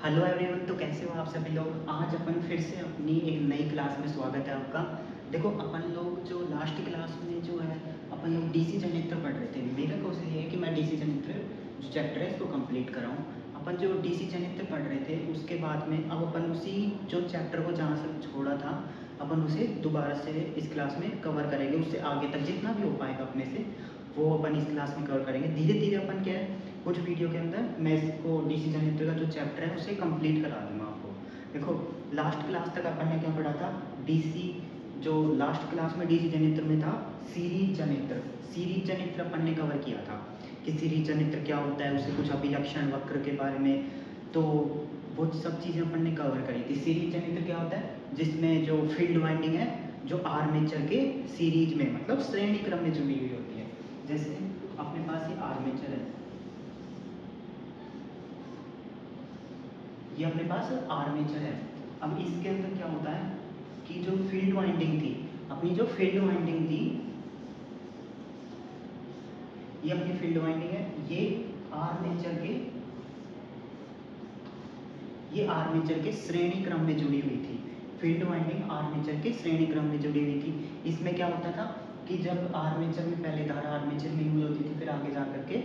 Hello everyone. तो कैसे हो आप सभी लोग। आज अपन फिर से अपनी एक नई क्लास में स्वागत है आपका। देखो अपन लोग जो लास्ट क्लास में जो है अपन लोग डीसी जनित्र पढ़ रहे थे। मेरा कोशिश ये है कि मैं डीसी जनित्र जो चैप्टर है इसको कंप्लीट कराऊँ। अपन जो डीसी जनित्र पढ़ रहे थे उसके बाद में अब अपन उसी जो चैप्टर को जहाँ से छोड़ा था अपन उसे दोबारा से इस क्लास में कवर करेंगे। उससे आगे तक जितना भी हो पाएगा अपने से वो अपन इस क्लास में कवर करेंगे। धीरे धीरे अपन क्या है कुछ वीडियो के अंदर मैं इसको डीसी जनित्र का जो चैप्टर है उसे कंप्लीट करा दूंगा आपको। देखो लास्ट क्लास तक अपन ने क्या पढ़ा था। डीसी जो लास्ट क्लास में डीसी जनित्र में था सीरीज जनित्र। सीरीज जनित्र अपन ने कवर किया था कि सीरीज जनित्र क्या होता है, उससे कुछ अभिलक्षण वक्र के बारे में, तो वो सब चीज़ें अपन ने कवर करी थी। सीरीज जनित्र क्या होता है जिसमें जो फील्ड वाइंडिंग है जो आर्मेचर के सीरीज में मतलब श्रेणी क्रम में जुड़ी हुई होती है। जैसे अपने पास ये आर्मेचर है, ये अपने पास आर्मेचर है। अब इसके अंदर क्या होता है कि जो फील्ड वाइंडिंग थी, अपनी जो फील्ड वाइंडिंग थी, ये अपनी फील्ड वाइंडिंग है, ये आर्मेचर के श्रेणी क्रम में जुड़ी हुई थी। फील्ड वाइंडिंग आर्मेचर के श्रेणी क्रम में जुड़ी हुई थी। इसमें क्या होता था कि जब आर्मेचर में पहले धारा आर्मेचर में यूज होती थी, फिर आगे जा करके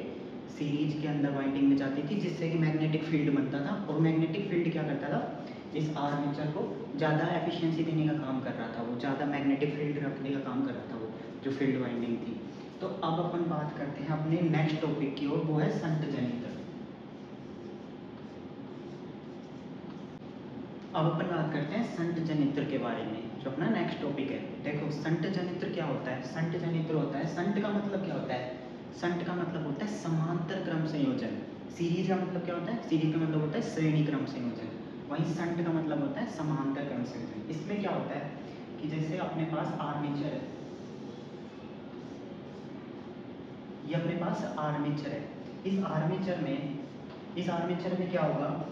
सीरीज के अंदर वाइंडिंग में जाती थी, जिससे कि मैग्नेटिक फील्ड बनता था। और मैग्नेटिक फील्ड क्या करता था, इस आर्मेचर को ज़्यादा एफिशिएंसी देने का काम कर रहा था, वो ज़्यादा मैग्नेटिक फील्ड रखने का काम कर रहा था वो जो फील्ड वाइंडिंग थी। तो अब अपन बात करते हैं अपने नेक्स्ट टॉपिक की और वो है संट जनित्र। अब अपन बात करते हैं संट जनित्र के बारे में जो अपना नेक्स्ट टॉपिक है। देखो संट जनित्र क्या होता है। संट जनित्र होता है, संट का मतलब क्या होता है, संट का मतलब होता है समांतर क्रम संयोजन। सीरीज का मतलब क्या होता है, सीरीज का मतलब होता है श्रेणी क्रम संयोजन। वहीं संट का मतलब होता है समांतर क्रम संयोजन। इसमें क्या होता है कि जैसे अपने पास आर्मेचर है, ये अपने पास आर्मेचर है। इस आर्मेचर में क्या होगा,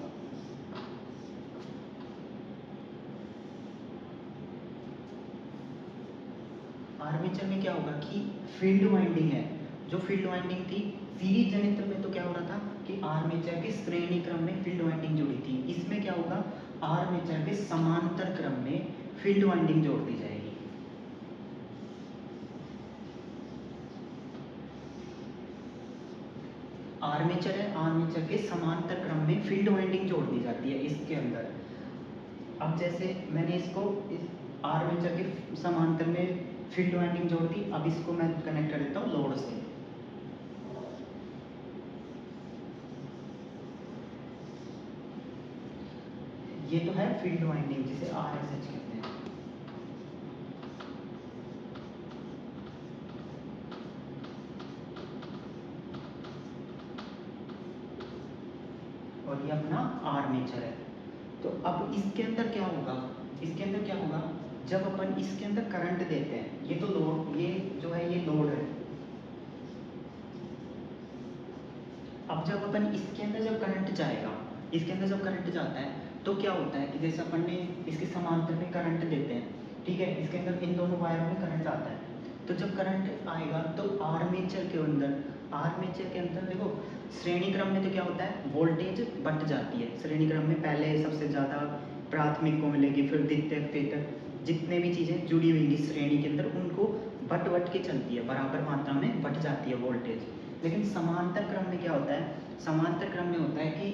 आर्मेचर में क्या होगा कि फील्ड वाइंडिंग है, जो फील्ड वाइंडिंग थी सीरीज जनित्र में तो क्या हो रहा था कि आर्मेचर के श्रेणी क्रम में फील्ड वाइंडिंग जुड़ी थी। इसमें क्या होगा, आर्मेचर के समांतर क्रम में फील्ड वाइंडिंग जोड़ दी जाएगी। आर्मेचर है, आर्मेचर के समांतर क्रम में फील्ड वाइंडिंग जोड़ दी जाती है इसके अंदर। अब जैसे मैंने इसको इस आर्मेचर के समांतर में फील्ड वाइंडिंग जोड़ दी, अब इसको मैं कनेक्ट कर देता हूँ लोड से। ये तो है फील्ड वाइंडिंग जिसे आरएसएच कहते हैं। और ये अपना आर्मेचर है। तो अब इसके अंदर क्या होगा, इसके अंदर क्या होगा जब अपन इसके अंदर करंट देते हैं, ये तो लोड, ये जो है ये लोड है। अब जब अपन इसके अंदर जब करंट जाएगा, इसके अंदर जब करंट जाता है तो क्या होता है कि जैसे अपन ने इसके समांतर में करंट देते हैं, ठीक है, इसके अंदर इन दोनों वायरों में करंट आता है। तो जब करंट आएगा तो आर्मेचर के अंदर, आर्मेचर के अंदर देखो श्रेणी क्रम में तो क्या होता है वोल्टेज बढ़ जाती है। श्रेणी क्रम में पहले सबसे ज़्यादा प्राथमिक को मिलेगी, फिर द्वितीयक, तृतीयक, जितने भी चीज़ें जुड़ी हुई श्रेणी के अंदर उनको बट बट के चलती है, बराबर मात्रा में बढ़ जाती है वोल्टेज। लेकिन समांतर क्रम में क्या होता है, समांतर क्रम में होता है कि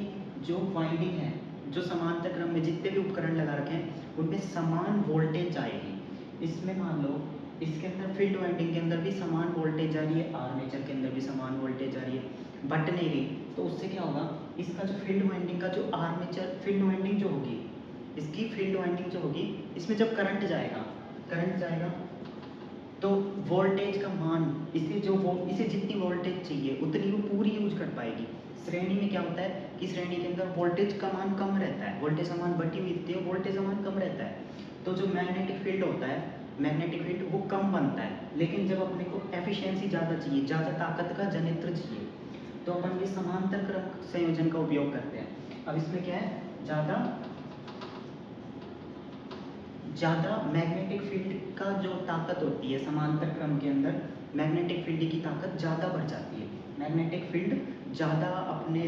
जो वाइंडिंग है, जो समांतर क्रम में जितने भी उपकरण लगा रखे हैं उनमें समान वोल्टेज आएगी। इसमें मान लो इसके अंदर फील्ड वाइंडिंग के अंदर भी समान वोल्टेज आ रही है, आर्मेचर के अंदर भी समान वोल्टेज आ रही है, बट नहीं रही। तो उससे क्या होगा, इसका जो फील्ड वाइंडिंग का जो आर्मेचर फील्ड वाइंडिंग जो होगी, इसकी फील्ड वाइंडिंग जो होगी, इसमें जब करंट जाएगा, करंट जाएगा तो वोल्टेज का मान, इसे जितनी वोल्टेज चाहिए उतनी वो पूरी यूज कर पाएगी। श्रेणी में क्या होता है कि श्रेणी के अंदर वोल्टेज का मान कम रहता है, वोल्टेज का मान बढ़ी हुई रहती है, वोल्टेज का मान कम रहता है। तो जो मैग्नेटिक फील्ड होता है, मैग्नेटिक फील्ड वो कम बनता है। लेकिन जब अपने को एफिशिएंसी ज़्यादा चाहिए, ज़्यादा ताकत का जनित्र चाहिए, तो अपन ये समांतर क्रम संयोजन का उपयोग करते हैं। अब इसमें क्या है, ज़्यादा मैग्नेटिक फील्ड का जो ताकत होती है समांतर क्रम के अंदर, मैग्नेटिक फील्ड की ताकत ज़्यादा बढ़ जाती है, मैग्नेटिक फील्ड ज़्यादा अपने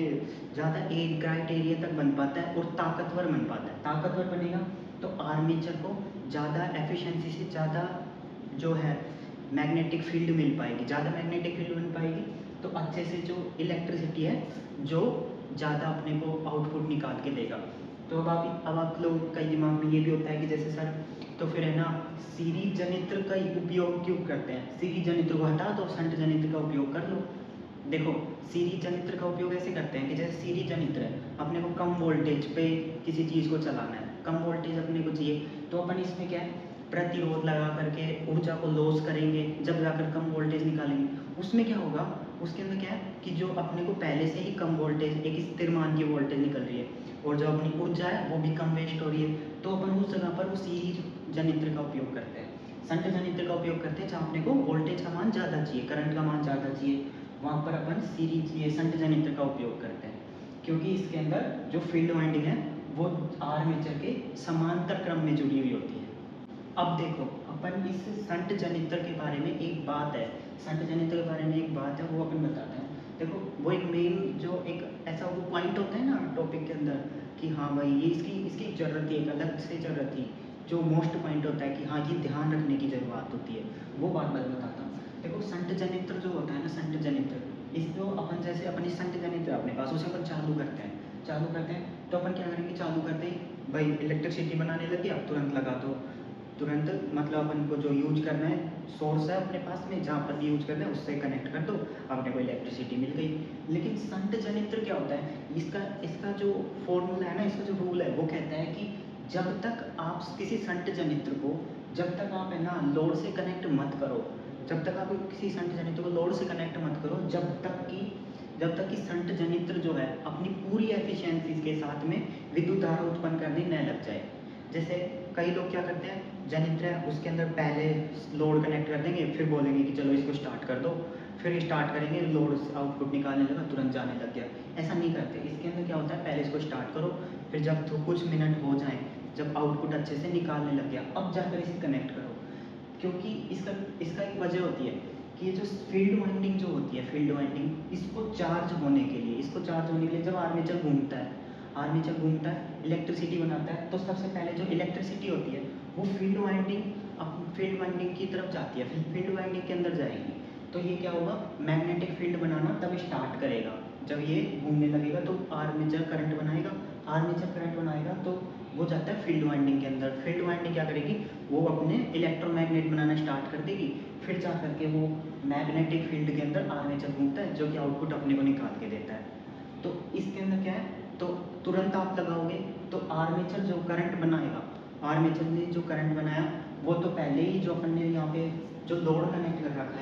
ज़्यादा एक क्राइटेरिया तक बन पाता है और ताकतवर बन पाता है। ताकतवर बनेगा तो आर्मेचर को ज़्यादा एफिशिएंसी से ज़्यादा जो है मैग्नेटिक फील्ड मिल पाएगी, ज़्यादा मैग्नेटिक फील्ड मिल पाएगी तो अच्छे से जो इलेक्ट्रिसिटी है जो ज़्यादा अपने को आउटपुट निकाल के देगा। तो अब आप लोग कई दिमाग में ये भी होता है कि जैसे सर तो फिर है ना सीरीज जनित्र का ही उपयोग क्यों करते हैं, सीरीज जनित्र को हटा दो, शंट जनित्र का उपयोग कर लो। देखो सीरीज जनित्र का उपयोग ऐसे करते हैं कि जैसे सीरीज जनित्र है, अपने को कम वोल्टेज पे किसी चीज़ को चलाना है, कम वोल्टेज अपने को चाहिए, तो अपन इसमें क्या है प्रतिरोध लगा करके ऊर्जा को लॉस करेंगे, जब जाकर कम वोल्टेज निकालेंगे। उसमें क्या होगा, उसके अंदर क्या है कि जो अपने को पहले से ही कम वोल्टेज, एक स्थिर मान की वोल्टेज निकल रही है और जो अपनी ऊर्जा है वो भी कम वेस्ट हो रही है, तो अपन उस जगह पर वो सीरीज जनित्र का उपयोग करते हैं, शंट जनित्र का उपयोग करते हैं। जहाँ अपने को वोल्टेज का मान ज़्यादा चाहिए, करंट का मान ज़्यादा चाहिए, वहाँ पर अपन सीरीज ये शंट जनित्र का उपयोग करते हैं, क्योंकि इसके अंदर जो फील्ड वाइंडिंग है वो आर्मेचर के समांतर क्रम में जुड़ी हुई होती है। अब देखो अपन इस शंट जनित्र के बारे में एक बात है, शंट जनित्र के बारे में एक बात है वो अपन बताते हैं। देखो वो एक मेन जो एक ऐसा वो पॉइंट होता है ना टॉपिक के अंदर कि हाँ भाई ये इसकी इसकी ज़रूरत थी, एक अलग से ज़रूरत थी, जो मोस्ट पॉइंट होता है कि हाँ ये ध्यान रखने की ज़रूरत होती है, वो बात मैं बताता हूँ। देखो शंट जनित्र जो होता है ना, शंट जनित्र इसको अपन जैसे अपनी शंट जनित्र अपने पास उसे अपन चालू करते हैं तो अपन क्या करेंगे, चालू करते ही भाई इलेक्ट्रिसिटी बनाने लग गया, तुरंत लगा दो, तुरंत मतलब अपन को जो यूज करना है सोर्स है अपने पास में, जहाँ पर भी यूज करना है उससे कनेक्ट कर दो, अपने को इलेक्ट्रिसिटी मिल गई। लेकिन शंट जनित्र क्या होता है, इसका जो फॉर्मूला है ना, इसका जो रूल है वो कहता है कि जब तक आप किसी शंट जनित्र को, जब तक आप है ना लोड से कनेक्ट मत करो, जब तक आप किसी शंट जनित्र को लोड से कनेक्ट मत करो, जब तक कि शंट जनित्र जो है अपनी पूरी एफिशिएंसी के साथ में विद्युत धारा उत्पन्न करने न लग जाए। जैसे कई लोग क्या करते हैं, जनित्र है उसके अंदर पहले लोड कनेक्ट कर देंगे, फिर बोलेंगे कि चलो इसको स्टार्ट कर दो, फिर स्टार्ट करेंगे, लोड आउटपुट निकालने लगा, तुरंत जाने लग गया। ऐसा नहीं करते, इसके अंदर क्या होता है पहले इसको स्टार्ट करो, फिर जब तो कुछ मिनट हो जाएं, जब आउटपुट अच्छे से निकालने लग गया, अब जाकर इसे कनेक्ट करो। क्योंकि इसका एक वजह होती है कि ये जो फील्ड वाइंडिंग जो होती है, फील्ड वाइंडिंग इसको चार्ज होने के लिए जब आर्मेचर घूमता है इलेक्ट्रिसिटी बनाता है, तो सबसे पहले जो इलेक्ट्रिसिटी होती है वो फील्ड वाइंडिंग की तरफ जाती है, फील्ड वाइंडिंग के अंदर जाएगी, तो ये क्या होगा मैग्नेटिक फील्ड बनाना तब स्टार्ट करेगा, जब ये घूमने लगेगा तो आर्मेचर करंट बनाएगा तो वो जाता है फील्ड वाइंडिंग के अंदर। फील्ड वाइंडिंग क्या करेगी, वो अपने इलेक्ट्रोमैग्नेट बनाना स्टार्ट कर देगी, फिर जा करके वो मैग्नेटिक फील्ड के अंदर आर्मेचर घूमता है जो कि आउटपुट अपने को निकाल के देता है। तो इसके अंदर क्या है, तो तुरंत आप लगाओगे तो आर्मेचर जो करंट बनाएगा, आर्मेचर ने जो करंट बनाया वो तो पहले ही जो अपन ने यहाँ पे जो लोड कनेक्ट कर रखा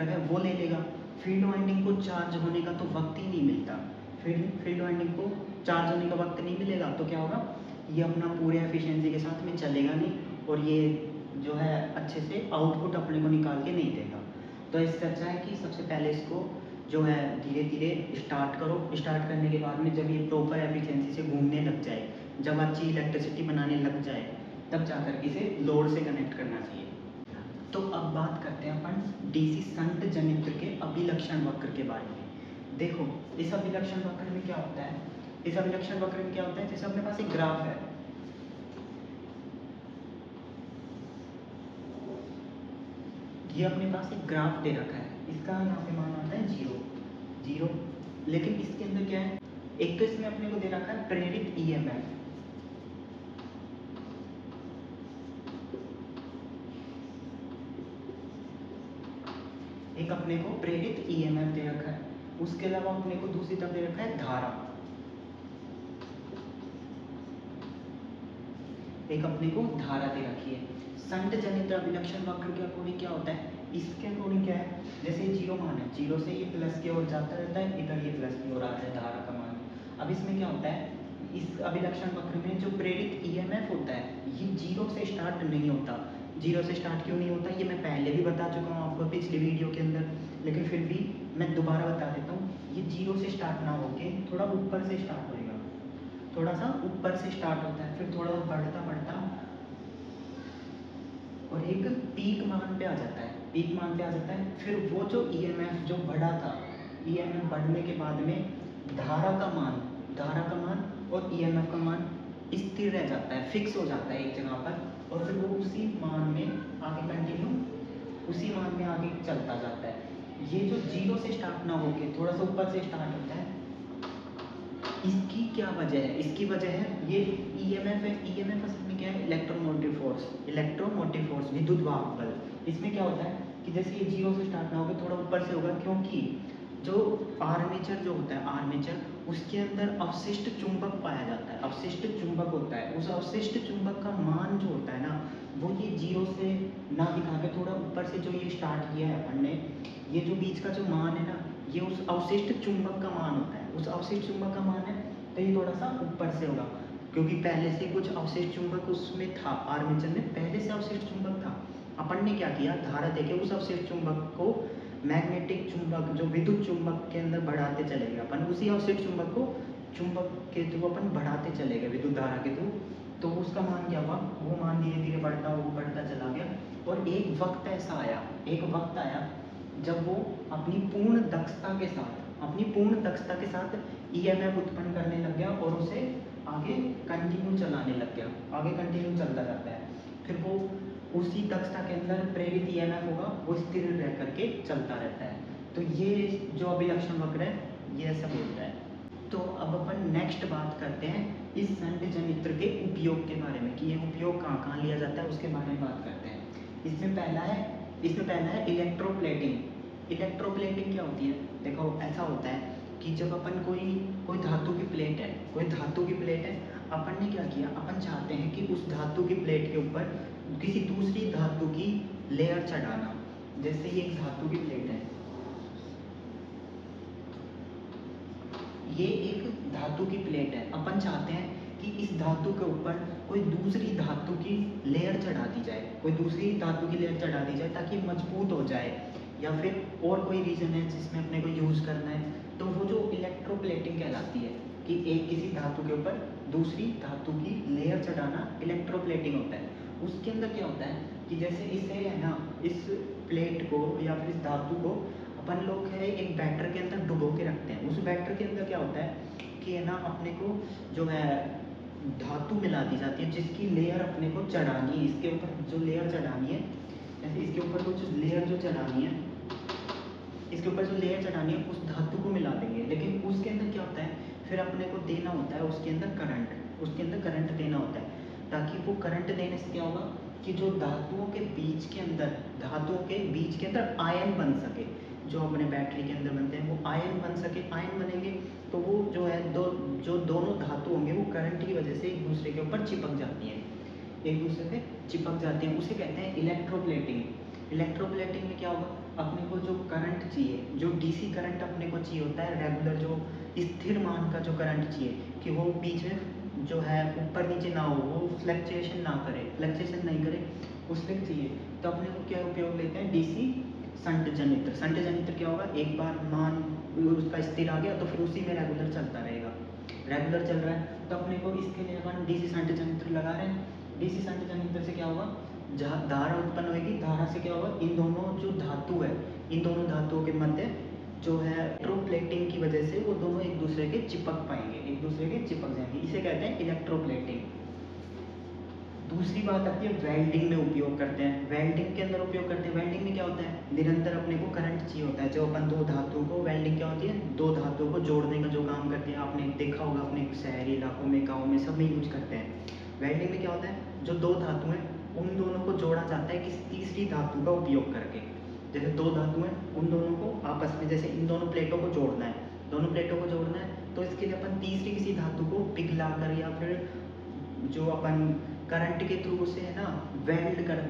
है, वो ले लेगा। फील्ड वाइंडिंग को चार्ज होने का तो वक्त ही नहीं मिलता, फील्ड वाइंडिंग को चार्ज होने का वक्त नहीं मिलेगा तो क्या होगा, ये अपना पूरे एफिशिएंसी के साथ में चलेगा नहीं और ये जो है अच्छे से आउटपुट अपने को निकाल के नहीं देगा। तो इससे अच्छा है कि सबसे पहले इसको जो है धीरे धीरे स्टार्ट करो, स्टार्ट करने के बाद में जब ये प्रॉपर एफिशिएंसी से घूमने लग जाए, जब अच्छी इलेक्ट्रिसिटी बनाने लग जाए, तब जाकर इसे लोड से कनेक्ट करना चाहिए। तो अब बात करते हैं अपन डीसी शंट जनित्र के अभिलक्षण वक्र के बारे में। देखो इस अभिलक्षण वक्र में क्या होता है, जैसे अपने पास एक ग्राफ है, ये अपने पास एक ग्राफ दे रखा है, इसका यहाँ पे मान आता है 0, लेकिन इसके अंदर क्या है, एक तो इसमें अपने को दे रखा है प्रेरित ईएमएफ, एक अपने को प्रेरित ईएमएफ दे रखा है, उसके अलावा अपने को दूसरी तरफ दे रखा है धारा, एक अपने को धारा दे रखी है। शंट जनित्र अभिलक्षण वक्र के अकॉर्डिंग क्या होता है, इसके अकॉर्डिंग क्या है, जैसे 0 मान है, 0 से ये प्लस की ओर जाता रहता है, इधर ये प्लस की ओर आता है धारा का मान। अब इसमें क्या होता है, इस अभिलक्षण वक्र में जो प्रेरित ईएमएफ होता है ये 0 से स्टार्ट नहीं होता। 0 से स्टार्ट क्यों नहीं होता, ये मैं पहले भी बता चुका हूँ आपको पिछली वीडियो के अंदर, लेकिन फिर भी मैं दोबारा बता देता हूँ। ये 0 से स्टार्ट ना होके थोड़ा ऊपर से स्टार्ट होएगा, थोड़ा सा ऊपर से स्टार्ट होता है, फिर थोड़ा बढ़ता और एक पीक मान पे आ जाता है, फिर वो जो ईएमएफ जो बढ़ा था ईएमएफ बढ़ने के बाद में धारा का मान और ईएमएफ का मान स्थिर रह जाता है, फिक्स हो जाता है एक जगह पर, और फिर वो उसी मान में आगे कंटिन्यू उसी मान में आगे चलता जाता है। ये जो जीरो से स्टार्ट ना होके थोड़ा सा ऊपर से स्टार्ट होता है, इसकी क्या वजह है? इसकी वजह है ये ईएमएफ है। ईएमएफ असल में क्या है? इलेक्ट्रोमोटिव फोर्स, विद्युत वाहक बल। इसमें क्या होता है कि जैसे ये जीरो से स्टार्ट ना होकर थोड़ा ऊपर से होगा, क्योंकि जो आर्मेचर जो होता है आर्मेचर, उसके अंदर अवशिष्ट चुंबक पाया जाता है, अवशिष्ट चुंबक होता है। उस अवशिष्ट चुंबक का मान जो होता है ना, वो ये जीरो से ना दिखा के थोड़ा ऊपर से जो ये स्टार्ट किया है अपन ने, ये जो बीच का जो मान है ना, ये उस अवशिष्ट चुंबक का मान होता है। उस अवशिष्ट चुंबक का मान है तो ये थोड़ा सा ऊपर से होगा, क्योंकि पहले से कुछ अवशिष्ट चुंबक उसमें था, आर्मेचर में पहले से अवशिष्ट चुंबक था। अपन ने क्या किया, धारा देके उस अवशिष्ट चुंबक को मैग्नेटिक चुंबक, जो विद्युत चुंबक के अंदर बढ़ाते चले गए अपन, उसी अवशिष्ट चुंबक को चुंबक के थ्रू अपन बढ़ाते चले गए विद्युत धारा के थ्रू। तो उसका मान क्या हुआ, वो मान धीरे धीरे बढ़ता चला गया। और एक वक्त आया जब वो अपनी पूर्ण दक्षता के साथ ईएमएफ उत्पन्न करने लग गया और उसे आगे कंटिन्यू चलाने लग गया, आगे कंटिन्यू चलता जाता है। फिर वो उसी दक्षता के अंदर प्रेरित ईएमएफ होगा, वो स्थिर रह करके चलता रहता है। तो ये जो अभिलक्षण वक्र है, ये ऐसा बोलता है। तो अब अपन नेक्स्ट बात करते हैं इस संट जनित्र के उपयोग के बारे में, कि ये उपयोग कहाँ लिया जाता है, उसके बारे में बात करते हैं। इसमें पहला है इलेक्ट्रोप्लेटिंग। इलेक्ट्रोप्लेटिंग क्या होती है? देखो, ऐसा होता है कि जब अपन कोई धातु की प्लेट है, अपन ने क्या किया, अपन चाहते हैं कि उस धातु की प्लेट के ऊपर किसी दूसरी धातु की लेयर चढ़ाना। जैसे ये एक धातु की प्लेट है, ये एक धातु की प्लेट है, अपन चाहते हैं कि इस धातु के ऊपर कोई दूसरी धातु की लेयर चढ़ा दी जाए, ताकि मजबूत हो जाए, या फिर और कोई रीज़न है जिसमें अपने को यूज़ करना है। तो वो जो इलेक्ट्रोप्लेटिंग कहलाती है, कि एक किसी धातु के ऊपर दूसरी धातु की लेयर चढ़ाना इलेक्ट्रोप्लेटिंग होता है। उसके अंदर क्या होता है कि जैसे इसे है ना, इस प्लेट को या फिर इस धातु को अपन लोग है एक बैटर के अंदर डुबो के रखते हैं। उस बैटर के अंदर क्या होता है कि है ना, अपने को जो है धातु मिला दी जाती है, जिसकी लेयर अपने को चढ़ानी है। इसके ऊपर जो लेयर चढ़ानी है, जैसे इसके ऊपर कुछ लेयर जो चढ़ानी है, उस धातु को मिला देंगे। लेकिन उसके अंदर क्या होता है, फिर अपने को देना होता है उसके अंदर करंट देना होता है, ताकि वो करंट देने से क्या होगा कि जो धातुओं के बीच के अंदर आयन बन सके, जो अपने बैटरी के अंदर बनते हैं, वो आयन बनेंगे। तो वो जो है जो दोनों धातु होंगे, वो करंट की वजह से एक दूसरे के ऊपर चिपक जाती हैं, उसे कहते हैं इलेक्ट्रोप्लेटिंग में क्या होगा, अपने को जो करंट चाहिए, जो डीसी करंट अपने को चाहिए होता है, रेगुलर जो स्थिर मान का जो करंट चाहिए, कि वो बीच में जो है ऊपर नीचे ना हो, वो फ्लक्चुएशन नहीं करे, उसमें चाहिए। तो अपने को क्या उपयोग लेते हैं, डीसी संट जनित्र क्या होगा, एक बार मान उसका स्थिर आ गया तो फिर उसी में रेगुलर चलता रहेगा, रेगुलर चल रहा है। तो अपने को इसके लिए अपन डीसी संट जनित्र लगा रहे हैं। डीसी संट जनित्र से क्या होगा, जहाँ धारा उत्पन्न होगी, धारा से क्या होगा, इन दोनों जो धातु है, इन दोनों धातुओं के मध्य जो है इलेक्ट्रोप्लेटिंग की वजह से वो दोनों एक दूसरे के चिपक जाएंगे। इसे कहते हैं इलेक्ट्रोप्लेटिंग। दूसरी बात आती है वेल्डिंग में उपयोग करते हैं। वेल्डिंग में क्या होता है, निरंतर अपने को करंट चाहिए होता है। जो अपन दो धातुओं को, वेल्डिंग क्या होती है, दो धातुओं को जोड़ने का जो काम करते हैं, आपने देखा होगा अपने शहरी इलाकों में, गाँव में, सब में यूज करते हैं। वेल्डिंग में क्या होता है, जो दो धातु हैं उन दोनों को जोड़ा जाता है किसी तीसरी धातु का उपयोग करके। जैसे दो धातु हैं, उन दोनों को आपस में, जैसे इन दोनों प्लेटों को जोड़ना है, तो इसके लिए अपन तीसरी किसी धातु को पिघला कर, या फिर जो अपन करंट के थ्रू उसे है ना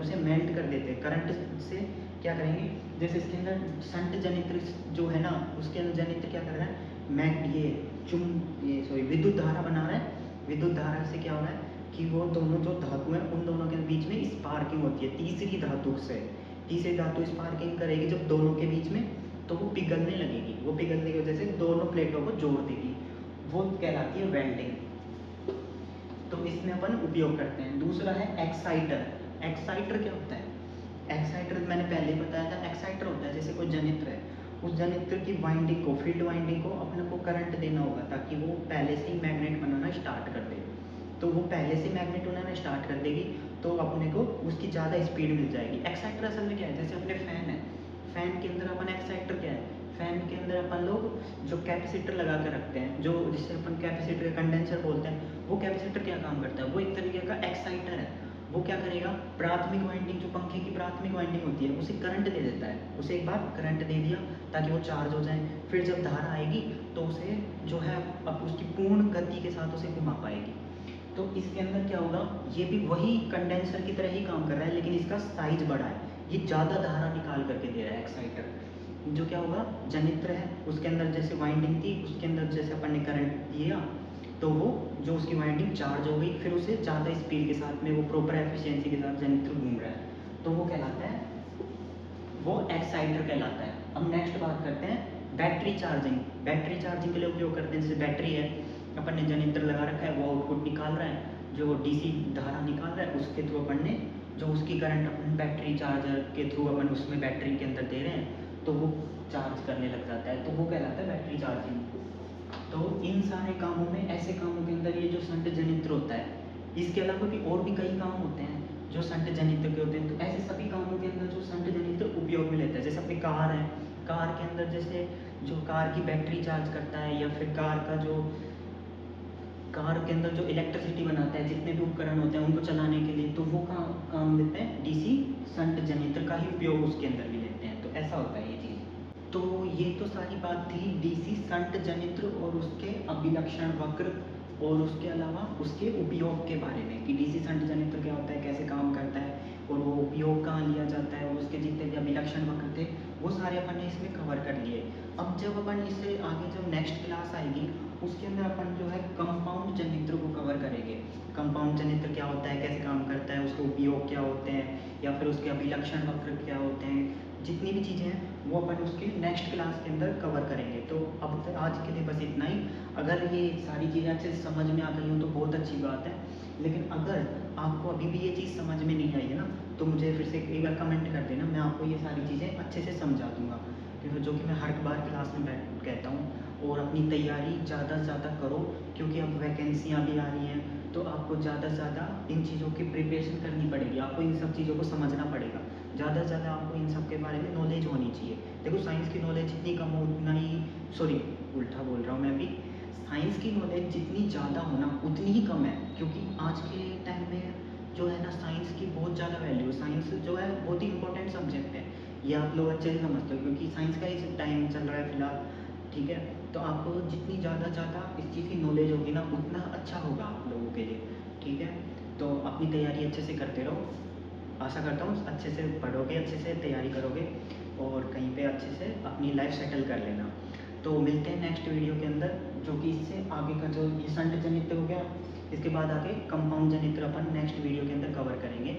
उसे मेल्ट कर देते हैं। करंट से क्या करेंगे, जैसे इसके अंदर संट जनित्र जो है ना, उसके अंदर जनित्र क्या कर रहा है, विद्युत धारा बना रहा है। विद्युत धारा से क्या हो रहा है कि वो दोनों जो धातु हैं, उन दोनों के बीच में स्पार्किंग होती है तीसरी धातु स्पार्किंग करेगी जब दोनों के बीच में, तो वो पिघलने लगेगी। वो पिघलने की वजह से दोनों प्लेटों को जोड़ देगी, वो कहलाती है वेल्डिंग। तो इसमें अपन उपयोग करते हैं। दूसरा है एक्साइटर क्या होता है, एक्साइटर मैंने पहले ही बताया था। एक्साइटर होता है जैसे कोई जनित्र है, उस जनित्र की वाइंडिंग को, फील्ड वाइंडिंग को अपने को करंट देना होगा, ताकि वो पहले से ही मैग्नेट बनाना स्टार्ट कर दे। तो वो पहले से मैग्नेट बनाना स्टार्ट कर देगी, तो अपने को उसकी ज़्यादा स्पीड मिल जाएगी। एक्साइटर असल में क्या है, जैसे अपने फ़ैन है, फ़ैन के अंदर अपन एक्साइटर क्या है, फ़ैन के अंदर अपन लोग जो कैपेसिटर लगा के रखते हैं, जो जिसे अपन कैपेसिटर कंडेंसर बोलते हैं, वो कैपेसिटर क्या काम करता है, वो एक तरीके का एक्साइटर है। वो क्या करेगा, प्राथमिक वाइंडिंग, जो पंखे की प्राथमिक वाइंडिंग होती है, उसे करंट दे देता है। उसे एक बार करंट दे दिया ताकि वो चार्ज हो जाए, फिर जब धारा आएगी तो उसे जो है अब उसकी पूर्ण गति के साथ उसे घुमा पाएगी। तो इसके अंदर क्या होगा, ये भी वही कंडेंसर की तरह ही काम कर रहा है, लेकिन इसका साइज बड़ा है, ये ज़्यादा धारा निकाल करके दे रहा है एक्साइटर। जो क्या होगा, जनित्र है, उसके अंदर जैसे वाइंडिंग थी, उसके अंदर जैसे अपन ने करंट दिया, तो वो जो उसकी वाइंडिंग चार्ज हो गई, फिर उसे ज़्यादा स्पीड के साथ में वो प्रॉपर एफिशिएंसी के साथ जनित्र घूम रहा है, तो वो कहलाता है, वो एक्साइटर कहलाता है। अब नेक्स्ट बात करते हैं बैटरी चार्जिंग। बैटरी चार्जिंग के लिए उपयोग करते हैं, जैसे बैटरी है, अपन ने जनित्र लगा रखा है, वो आउटपुट निकाल रहा है, जो डीसी धारा निकाल रहा है, उसके थ्रू अपन ने जो उसकी करंट अपन बैटरी चार्जर के थ्रू अपन उसमें बैटरी के अंदर दे रहे हैं, तो वो चार्ज करने लग जाता है, तो वो कहलाता है बैटरी चार्जिंग। तो इन सारे कामों में, ऐसे कामों के अंदर ये जो संट जनित्र होता है, इसके अलावा भी और भी कई काम होते हैं जो संट जनित्र के होते हैं। तो ऐसे सभी कामों के अंदर जो संट जनित्र उपयोग में लेता है, जैसे अपनी कार है, कार के अंदर जैसे जो कार की बैटरी चार्ज करता है, या फिर कार के अंदर जो इलेक्ट्रिसिटी बनाता है, जितने भी उपकरण होते हैं उनको चलाने के लिए, तो वो काम लेते हैं डीसी संट जनित्र का ही उपयोग उसके अंदर भी लेते हैं। तो ऐसा होता है ये चीज़। तो ये तो सारी बात थी डीसी संट जनित्र और उसके अभिलक्षण वक्र, और उसके अलावा उसके उपयोग के बारे में, कि डीसी संट जनित्र क्या होता है, कैसे काम करता है, और वो उपयोग कहाँ लिया जाता है, और उसके जितने भी अभिलक्षण वक्र थे वो सारे अपन ने इसमें कवर कर लिए। अब जब अपन इससे आगे जब नेक्स्ट क्लास आएगी, उसके अंदर अपन जो है कंपाउंड जनित्र को कवर करेंगे। कंपाउंड जनित्र क्या होता है, कैसे काम करता है, उसके उपयोग क्या होते हैं, या फिर उसके अभिलक्षण वक्र क्या होते हैं, जितनी भी चीज़ें हैं वो अपन उसके नेक्स्ट क्लास के अंदर कवर करेंगे। तो अब तक आज के लिए बस इतना ही। अगर ये सारी चीज़ें अच्छे से समझ में आ गई हो तो बहुत अच्छी बात है, लेकिन अगर आपको अभी भी ये चीज़ समझ में नहीं आई है ना, तो मुझे फिर से एक बार कमेंट कर देना, मैं आपको ये सारी चीज़ें अच्छे से समझा दूँगा, जो कि मैं हर बार क्लास में बैठ कहता हूँ। और अपनी तैयारी ज़्यादा से ज़्यादा करो, क्योंकि अब वैकेंसियाँ भी आ रही हैं, तो आपको ज़्यादा से ज़्यादा इन चीज़ों की प्रिपरेशन करनी पड़ेगी, आपको इन सब चीज़ों को समझना पड़ेगा। ज़्यादा से ज़्यादा आपको इन सब के बारे में नॉलेज होनी चाहिए। देखो साइंस की नॉलेज जितनी कम हो उतना ही, सॉरी उल्टा बोल रहा हूँ मैं भी, साइंस की नॉलेज जितनी ज़्यादा होना उतनी ही कम है, क्योंकि आज के टाइम में जो है ना, साइंस की बहुत ज़्यादा वैल्यू है। साइंस जो है बहुत ही इंपॉर्टेंट सब्जेक्ट है, ये आप लोग अच्छे से समझते हो, क्योंकि साइंस का ही टाइम चल रहा है फिलहाल, ठीक है। तो आपको जितनी ज़्यादा इस चीज़ की नॉलेज होगी ना, उतना अच्छा होगा आप लोगों के लिए, ठीक है। तो अपनी तैयारी अच्छे से करते रहो, आशा करता हूँ अच्छे से पढ़ोगे, अच्छे से तैयारी करोगे, और कहीं पे अच्छे से अपनी लाइफ सेटल कर लेना। तो मिलते हैं नेक्स्ट वीडियो के अंदर, जो कि इससे आगे का जो ये संट जनित्र हो गया, इसके बाद आगे कंपाउंड जनित्र अपन नेक्स्ट वीडियो के अंदर कवर करेंगे।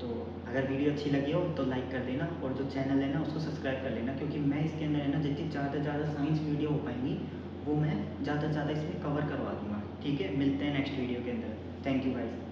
तो अगर वीडियो अच्छी लगी हो तो लाइक कर देना, और जो चैनल है ना उसको सब्सक्राइब कर लेना, क्योंकि मैं इसके अंदर है ना जितनी ज़्यादा साइंस वीडियो हो पाएंगी वो मैं ज़्यादा इसमें कवर करवा दूँगा, ठीक है। मिलते हैं नेक्स्ट वीडियो के अंदर। Thank you guys.